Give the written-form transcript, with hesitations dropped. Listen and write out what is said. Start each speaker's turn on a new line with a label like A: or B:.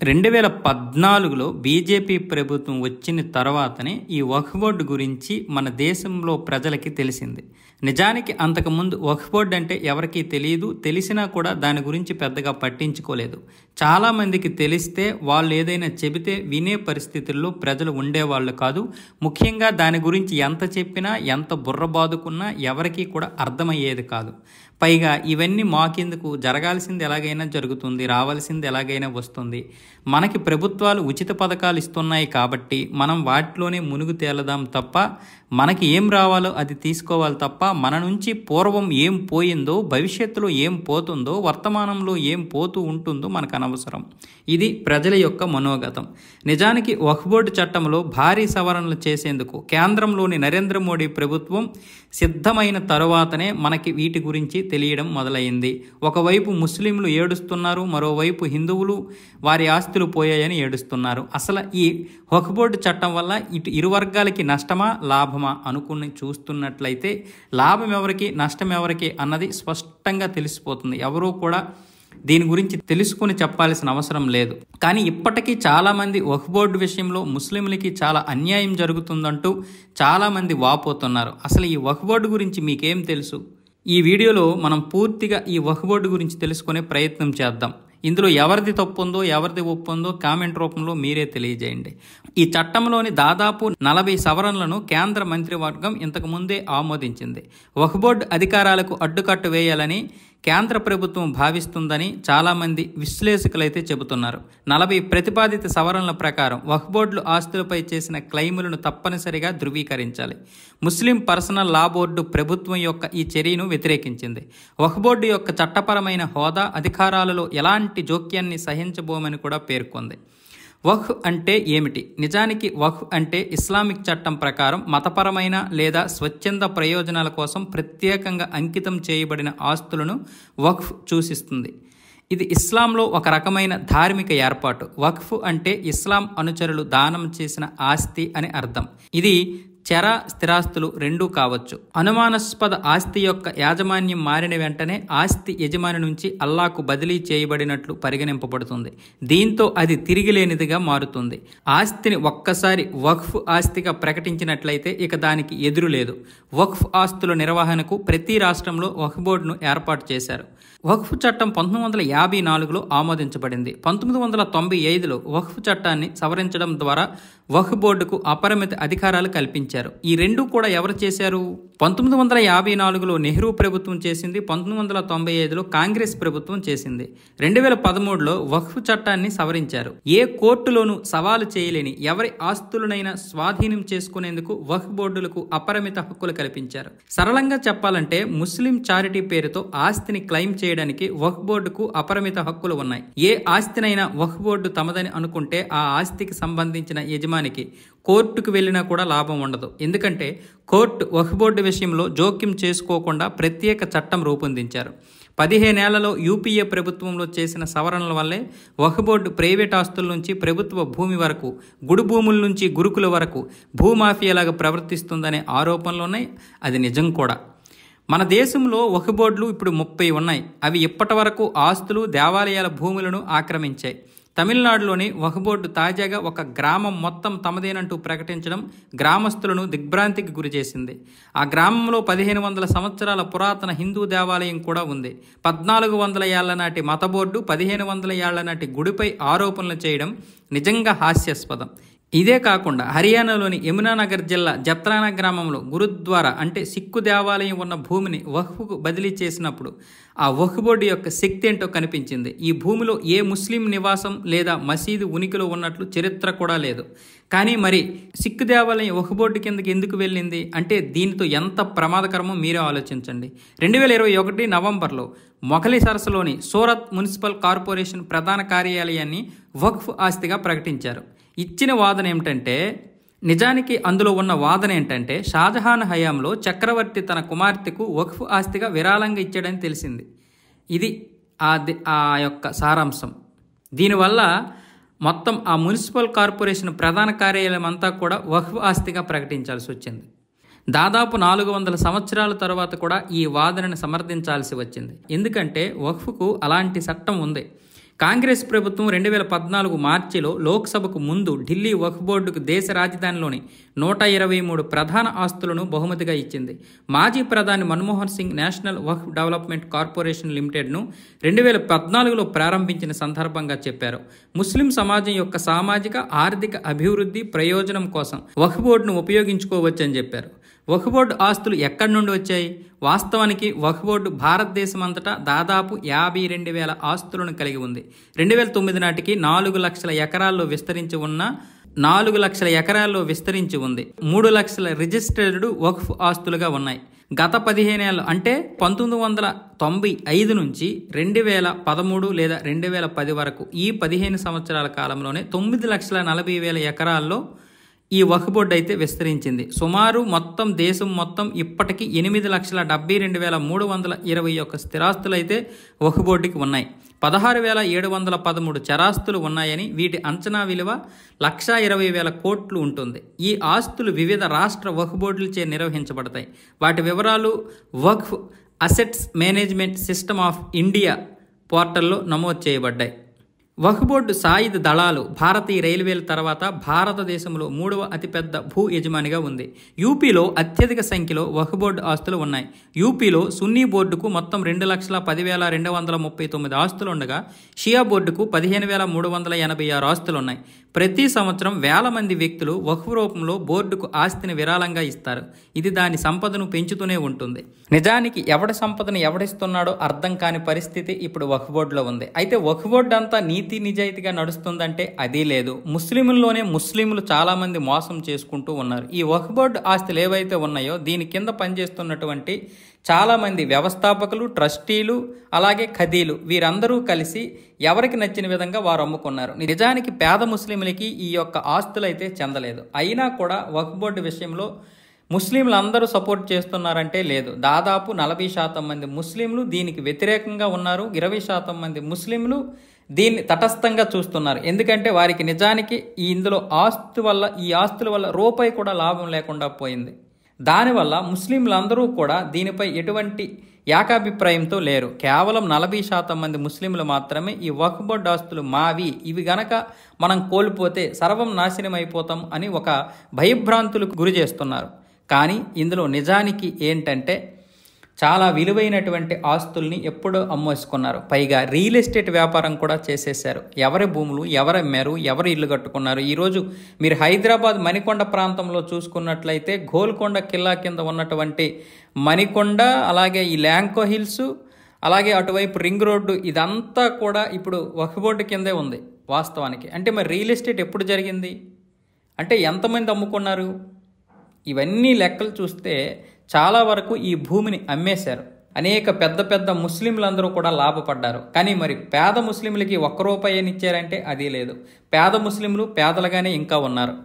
A: 2014లో BJP ప్రభుత్వం వచ్చిన తర్వాతనే ఈ వక్ఫ్ బోర్డు గురించి మన దేశంలో ప్రజలకి తెలిసింది. నిజానికి అంతకుముందు వక్ఫ్ బోర్డు అంటే ఎవరికీ తెలియదు, తెలిసినా కూడా దాని గురించి పెద్దగా పట్టించుకోలేదు. చాలామందికి తెలిస్తే వాళ్ళు ఏదైనా చెబితే వినే పరిస్థితుల్లో ప్రజలు ఉండేవాళ్ళు కాదు. ముఖ్యంగా దాని గురించి ఎంత చెప్పినా ఎంత బుర్ర బాదుకున్నా ఎవరికీ కూడా అర్థమయ్యేది కాదు. పైగా ఇవన్నీ మాకెందుకు, జరగాల్సింది ఎలాగైనా జరుగుతుంది, రావాల్సింది ఎలాగైనా వస్తుంది, మనకి ప్రభుత్వాలు ఉచిత పథకాలు ఇస్తున్నాయి కాబట్టి మనం వాటిలోనే మునుగు తేలదాం తప్ప, మనకి ఏం రావాలో అది తీసుకోవాలి తప్ప మన నుంచి పూర్వం ఏం పోయిందో, భవిష్యత్తులో ఏం పోతుందో, వర్తమానంలో ఏం పోతూ ఉంటుందో మనకు అనవసరం. ఇది ప్రజల యొక్క మనోగతం. నిజానికి వక్ఫ్ బోర్డు చట్టంలో భారీ సవరణలు చేసేందుకు కేంద్రంలోని నరేంద్ర మోడీ ప్రభుత్వం సిద్ధమైన తరువాతనే మనకి వీటి గురించి తెలియడం మొదలైంది. ఒకవైపు ముస్లింలు ఏడుస్తున్నారు, మరోవైపు హిందువులు వారి ఆస్తులు పోయాయని ఏడుస్తున్నారు. అసలు ఈ వక్ఫ్ బోర్డు చట్టం వల్ల ఇరు వర్గాలకి నష్టమా లాభమా అనుకుని చూస్తున్నట్లయితే లాభం ఎవరికి నష్టం ఎవరికి అన్నది స్పష్టంగా తెలిసిపోతుంది. ఎవరూ కూడా దీని గురించి తెలుసుకుని చెప్పాల్సిన అవసరం లేదు. కానీ ఇప్పటికీ చాలామంది వక్ఫ్ బోర్డు విషయంలో ముస్లింలకి చాలా అన్యాయం జరుగుతుందంటూ చాలామంది వాపోతున్నారు. అసలు ఈ వక్ఫ్ బోర్డు గురించి మీకేం తెలుసు? ఈ వీడియోలో మనం పూర్తిగా ఈ వక్ఫ్ బోర్డు గురించి తెలుసుకునే ప్రయత్నం చేద్దాం. ఇందులో ఎవరిది తప్పు ఉందో ఎవరిది ఒప్పు ఉందో కామెంట్ రూపంలో మీరే తెలియజేయండి. ఈ చట్టంలోని దాదాపు 40 సవరణలను కేంద్ర మంత్రివర్గం ఇంతకు ముందే ఆమోదించింది. వక్ఫ్ బోర్డు అధికారాలకు అడ్డుకట్ట వేయాలని కేంద్ర ప్రభుత్వం భావిస్తుందని చాలామంది విశ్లేషకులైతే చెబుతున్నారు. 40 ప్రతిపాదిత సవరణల ప్రకారం వక్ఫ్ బోర్డులు ఆస్తులపై చేసిన క్లెయిములను తప్పనిసరిగా ధృవీకరించాలి. ముస్లిం పర్సనల్ లా బోర్డు ప్రభుత్వం యొక్క ఈ చర్యను వ్యతిరేకించింది. వక్ఫ్ బోర్డు యొక్క చట్టపరమైన హోదా, అధికారాలలో ఎలాంటి జోక్యాన్ని సహించబోమని కూడా పేర్కొంది. వక్ఫ్ అంటే ఏమిటి? నిజానికి వక్ఫ్ అంటే ఇస్లామిక్ చట్టం ప్రకారం మతపరమైన లేదా స్వచ్ఛంద ప్రయోజనాల కోసం ప్రత్యేకంగా అంకితం చేయబడిన ఆస్తులను వక్ఫ్ సూచిస్తుంది. ఇది ఇస్లాంలో ఒక రకమైన ధార్మిక ఏర్పాటు. వక్ఫ్ అంటే ఇస్లాం అనుచరులు దానం చేసిన ఆస్తి అని అర్థం. ఇది చర స్థిరాస్తులు రెండూ కావచ్చు. అనుమానాస్పద ఆస్తి యొక్క యాజమాన్యం మారిన వెంటనే ఆస్తి యజమాని నుంచి అల్లాకు బదిలీ చేయబడినట్లు పరిగణింపబడుతుంది. దీంతో అది తిరిగిలేనిదిగా మారుతుంది. ఆస్తిని ఒక్కసారి వక్ఫ్ ఆస్తిగా ప్రకటించినట్లయితే ఇక దానికి ఎదురు లేదు. వక్ఫ్ ఆస్తుల నిర్వహణకు ప్రతి రాష్ట్రంలో వక్ఫ్ బోర్డును ఏర్పాటు చేశారు. వక్ఫ్ చట్టం 1954లో ఆమోదించబడింది. 1995లో వక్ఫ్ చట్టాన్ని సవరించడం ద్వారా వక్ఫ్ బోర్డుకు అపరిమిత అధికారాలు కల్పించారు. ఈ రెండు కూడా ఎవరు చేశారు? 1954లో నెహ్రూ ప్రభుత్వం చేసింది, 1995లో కాంగ్రెస్ ప్రభుత్వం చేసింది. 2013లో వక్ఫ్ చట్టాన్ని సవరించారు. ఏ కోర్టులోనూ సవాలు చేయలేని ఎవరి ఆస్తులనైనా స్వాధీనం చేసుకునేందుకు వక్ఫ్ బోర్డులకు అపరిమిత హక్కులు కల్పించారు. సరళంగా చెప్పాలంటే ముస్లిం చారిటీ పేరుతో ఆస్తిని క్లెయిమ్ చేయడానికి వక్ఫ్ బోర్డుకు అపరిమిత హక్కులు ఉన్నాయి. ఏ ఆస్తినైనా వక్ఫ్ బోర్డు తమదని అనుకుంటే ఆ ఆస్తికి సంబంధించిన యజమానికి కోర్టుకు వెళ్ళినా కూడా లాభం ఉండదు. ఎందుకంటే కోర్టు వక్ఫ్ బోర్డు విషయంలో జోక్యం చేసుకోకుండా ప్రత్యేక చట్టం రూపొందించారు. 15 ఏళ్లలో యూపీఏ ప్రభుత్వంలో చేసిన సవరణల వల్లే వక్ఫ్ బోర్డు ప్రైవేట్ ఆస్తుల నుంచి ప్రభుత్వ భూమి వరకు, గుడి భూముల నుంచి గురుకుల వరకు భూమాఫియాలాగా ప్రవర్తిస్తుందనే ఆరోపణలున్నాయి. అది నిజం కూడా. మన దేశంలో వక్ఫ్ బోర్డులు ఇప్పుడు 30 ఉన్నాయి. అవి ఇప్పటి వరకు ఆస్తులు, దేవాలయాల భూములను ఆక్రమించాయి. తమిళనాడులోని వక్ఫ్ బోర్డు తాజాగా ఒక గ్రామం మొత్తం తమదేనంటూ ప్రకటించడం గ్రామస్తులను దిగ్భ్రాంతికి గురిచేసింది. ఆ గ్రామంలో 1500 సంవత్సరాల పురాతన హిందూ దేవాలయం కూడా ఉంది. 1400 ఏళ్ల నాటి మత బోర్డు 1500 ఏళ్ల నాటి గుడిపై ఆరోపణలు చేయడం నిజంగా హాస్యాస్పదం. ఇదే కాకుండా హర్యానాలోని యమునానగర్ జిల్లా జత్రానా గ్రామంలో గురుద్వారా అంటే సిక్కు దేవాలయం ఉన్న భూమిని వక్ఫ్కు బదిలీ చేసినప్పుడు ఆ వక్ఫ్ బోర్డు యొక్క శక్తి ఏంటో కనిపించింది. ఈ భూమిలో ఏ ముస్లిం నివాసం లేదా మసీదు ఉనికిలో ఉన్నట్లు చరిత్ర కూడా లేదు. కానీ మరి సిక్కు దేవాలయం వక్ఫ్ బోర్డు కిందకి ఎందుకు వెళ్ళింది అంటే దీనితో ఎంత ప్రమాదకరమో మీరే ఆలోచించండి. 2021 నవంబర్లో మొఘలి సరస్సులోని సూరత్ మున్సిపల్ కార్పొరేషన్ ప్రధాన కార్యాలయాన్ని వక్ఫ్ ఆస్తిగా ప్రకటించారు. ఇచ్చిన వాదన ఏమిటంటే, నిజానికి అందులో ఉన్న వాదన ఏంటంటే షాజహాన్ హయాంలో చక్రవర్తి తన కుమార్తెకు వక్ఫ్ ఆస్తిగా విరాళంగా ఇచ్చాడని తెలిసింది. ఇది ఆ యొక్క సారాంశం. దీనివల్ల మొత్తం ఆ మున్సిపల్ కార్పొరేషన్ ప్రధాన కార్యాలయం అంతా కూడా వక్ఫ్ ఆస్తిగా ప్రకటించాల్సి వచ్చింది. దాదాపు 400 సంవత్సరాల తర్వాత కూడా ఈ వాదనను సమర్థించాల్సి వచ్చింది. ఎందుకంటే వక్ఫ్కు అలాంటి చట్టం ఉంది. కాంగ్రెస్ ప్రభుత్వం 2014 మార్చిలో లోక్సభకు ముందు ఢిల్లీ వక్ఫ్ బోర్డుకు దేశ రాజధానిలోని 123 ప్రధాన ఆస్తులను బహుమతిగా ఇచ్చింది. మాజీ ప్రధాని మన్మోహన్ సింగ్ నేషనల్ వక్ఫ్ డెవలప్మెంట్ కార్పొరేషన్ లిమిటెడ్ను 2014లో ప్రారంభించిన సందర్భంగా చెప్పారు. ముస్లిం సమాజం యొక్క సామాజిక, ఆర్థిక అభివృద్ధి ప్రయోజనం కోసం వక్ఫ్ బోర్డును ఉపయోగించుకోవచ్చని చెప్పారు. వక్ఫ్ బోర్డు ఆస్తులు ఎక్కడి నుండి వచ్చాయి? వాస్తవానికి వక్ఫ్ బోర్డు భారతదేశం అంతటా దాదాపు 52,000 ఆస్తులను కలిగి ఉంది. 2009 నాటికి 4 లక్షల ఎకరాల్లో విస్తరించి ఉన్న 4 లక్షల ఎకరాల్లో విస్తరించి ఉంది. 3 లక్షల రిజిస్టర్డ్ వక్ఫ్ ఆస్తులుగా ఉన్నాయి. గత 15 ఏళ్ళు అంటే 1995 నుంచి 2013 లేదా 2010 వరకు ఈ 15 సంవత్సరాల కాలంలోనే 9,40,000 ఎకరాల్లో ఈ వక్ఫ్ బోర్డు అయితే విస్తరించింది. సుమారు మొత్తం దేశం మొత్తం ఇప్పటికీ 8,72,321 స్థిరాస్తులు అయితే వక్ఫ్ బోర్డుకి ఉన్నాయి. 16,713 చరాస్తులు ఉన్నాయని, వీటి అంచనా విలువ 1,20,000 కోట్లు ఉంటుంది. ఈ ఆస్తులు వివిధ రాష్ట్ర వక్ఫ్ బోర్డులచే నిర్వహించబడతాయి. వాటి వివరాలు వక్ఫ్ assets management system of India పోర్టల్లో నమోదు చేయబడ్డాయి. వక్ఫ్ బోర్డు సాయుధ దళాలు భారతీయ రైల్వేల తర్వాత భారతదేశంలో 3వ అతిపెద్ద భూ యజమానిగా ఉంది. యూపీలో అత్యధిక సంఖ్యలో వక్ఫ్ బోర్డు ఆస్తులు ఉన్నాయి. యూపీలో సున్నీ బోర్డుకు మొత్తం 2,10,239 ఆస్తులు ఉండగా షియా బోర్డుకు 15,386 ఆస్తులు ఉన్నాయి. ప్రతి సంవత్సరం వేల మంది వ్యక్తులు వక్ఫ్ రూపంలో బోర్డుకు ఆస్తిని విరాళంగా ఇస్తారు. ఇది దాని సంపదను పెంచుతూనే ఉంటుంది. నిజానికి ఎవడి సంపదను ఎవడిస్తున్నాడో అర్థం కాని పరిస్థితి ఇప్పుడు వక్ఫ్ బోర్డులో ఉంది. అయితే వక్ఫ్ బోర్డు అంతా నీతి నిజాయితీగా నడుస్తుందంటే అది లేదు. ముస్లింల్లోనే ముస్లింలు చాలా మంది మోసం చేసుకుంటూ ఉన్నారు. ఈ వక్ఫ్ బోర్డు ఆస్తులు ఏవైతే ఉన్నాయో దీని కింద పనిచేస్తున్నటువంటి చాలామంది వ్యవస్థాపకులు, ట్రస్టీలు, అలాగే ఖదీలు వీరందరూ కలిసి ఎవరికి నచ్చిన విధంగా వారు అమ్ముకున్నారు. నిజానికి పేద ముస్లింలకి ఈ యొక్క ఆస్తులు అయితే చెందలేదు. అయినా కూడా వక్ఫ్ బోర్డు విషయంలో ముస్లింలు అందరూ సపోర్ట్ చేస్తున్నారంటే లేదు. దాదాపు 40% మంది ముస్లింలు దీనికి వ్యతిరేకంగా ఉన్నారు. 20% మంది ముస్లింలు దీన్ని తటస్థంగా చూస్తున్నారు. ఎందుకంటే వారికి నిజానికి ఇందులో ఈ ఆస్తుల వల్ల రూపాయి కూడా లాభం లేకుండా పోయింది. దానివల్ల ముస్లింలందరూ కూడా దీనిపై ఎటువంటి ఏకాభిప్రాయంతో లేరు. కేవలం 40% మంది ముస్లింలు మాత్రమే ఈ వక్ఫ్ బోర్డు ఆస్తులు మావి, ఇవి గనక మనం కోల్పోతే సర్వం నాశనం అయిపోతాం అని ఒక భయభ్రాంతులకు గురి చేస్తున్నారు. కానీ ఇందులో నిజానికి ఏంటంటే చాలా విలువైనటువంటి ఆస్తుల్ని ఎప్పుడో అమ్మేసుకున్నారు. పైగా రియల్ ఎస్టేట్ వ్యాపారం కూడా చేసేశారు. ఎవరి భూములు ఎవరు అమ్మారు, ఎవరు ఇల్లు కట్టుకున్నారు. ఈరోజు మీరు హైదరాబాద్ మణికొండ ప్రాంతంలో చూసుకున్నట్లయితే గోల్కొండ కిల్లా కింద ఉన్నటువంటి మణికొండ, అలాగే ఈ ల్యాంకో హిల్స్, అలాగే అటువైపు రింగ్ రోడ్డు, ఇదంతా కూడా ఇప్పుడు వక్ఫ్ బోర్డు కిందే ఉంది వాస్తవానికి. అంటే మరి రియల్ ఎస్టేట్ ఎప్పుడు జరిగింది అంటే ఎంతమంది అమ్ముకున్నారు? ఇవన్నీ లెక్కలు చూస్తే చాలా వరకు ఈ భూమిని అమ్మేశారు. అనేక పెద్ద పెద్ద ముస్లింలందరూ కూడా లాభపడ్డారు. కానీ మరి పేద ముస్లింలకి 1 రూపాయి ఇచ్చారంటే అది లేదు. పేద ముస్లింలు పేదలుగానే ఇంకా ఉన్నారు.